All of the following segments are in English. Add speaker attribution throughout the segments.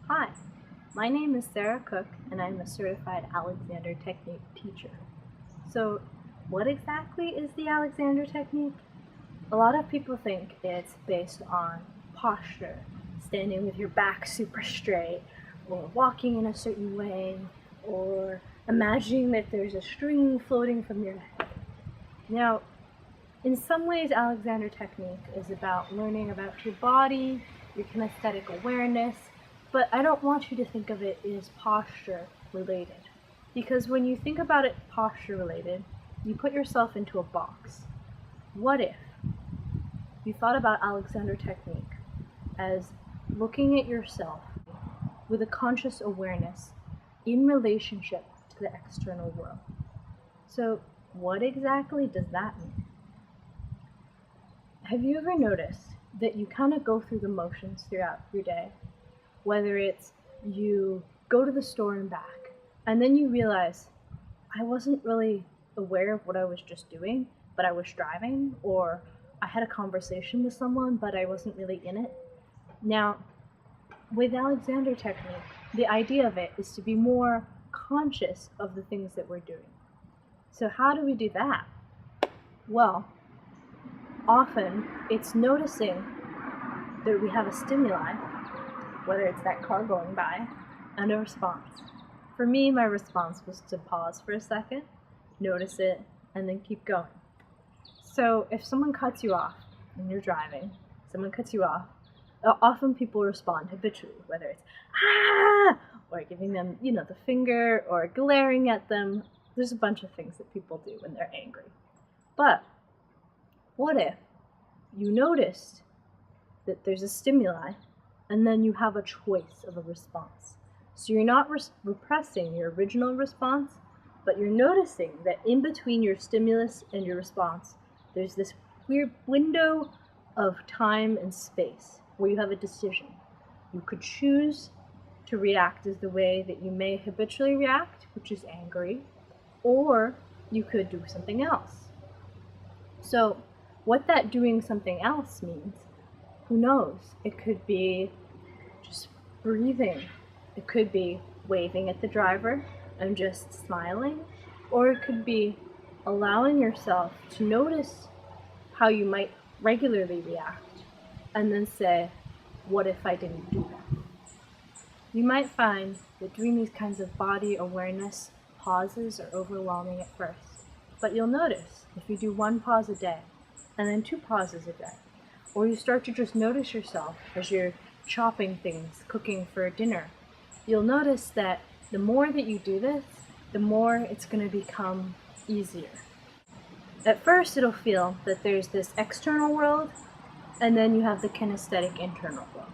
Speaker 1: Hi, my name is Sarah Cook and I'm a certified Alexander Technique teacher. So what exactly is the Alexander Technique? A lot of people think it's based on posture, standing with your back super straight, or walking in a certain way, or imagining that there's a string floating from your head. Now, in some ways, Alexander Technique is about learning about your body, your kinesthetic awareness, but I don't want you to think of it as posture related. Because when you think about it posture related, you put yourself into a box. What if you thought about Alexander Technique as looking at yourself with a conscious awareness in relationship to the external world? So what exactly does that mean? Have you ever noticed that you kind of go through the motions throughout your day? Whether it's you go to the store and back, and then you realize, I wasn't really aware of what I was just doing, but I was driving, or I had a conversation with someone, but I wasn't really in it. Now, with Alexander Technique, the idea of it is to be more conscious of the things that we're doing. So how do we do that? Well, often it's noticing that we have a stimuli, whether it's that car going by, and a response. For me, my response was to pause for a second, notice it, and then keep going. So if someone cuts you off when you're driving, often people respond habitually, whether it's ah, or giving them, the finger, or glaring at them. There's a bunch of things that people do when they're angry. But what if you noticed that there's a stimuli and then you have a choice of a response? So you're not repressing your original response, but you're noticing that in between your stimulus and your response, there's this weird window of time and space where you have a decision. You could choose to react as the way that you may habitually react, which is angry, or you could do something else. So what that doing something else means, who knows? It could be just breathing. It could be waving at the driver and just smiling, or it could be allowing yourself to notice how you might regularly react and then say, what if I didn't do that? You might find that doing these kinds of body awareness pauses are overwhelming at first, but you'll notice if you do one pause a day and then 2 pauses a day, or you start to just notice yourself as you're chopping things, cooking for dinner, you'll notice that the more that you do this, the more it's going to become easier. At first, it'll feel that there's this external world, and then you have the kinesthetic internal world.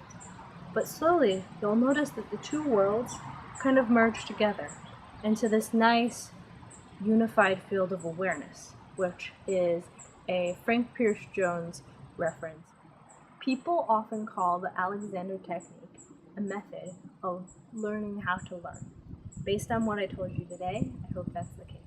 Speaker 1: But slowly, you'll notice that the 2 worlds kind of merge together into this nice, unified field of awareness, which is a Frank Pierce Jones reference. People often call the Alexander Technique a method of learning how to learn. Based on what I told you today, I hope that's the case.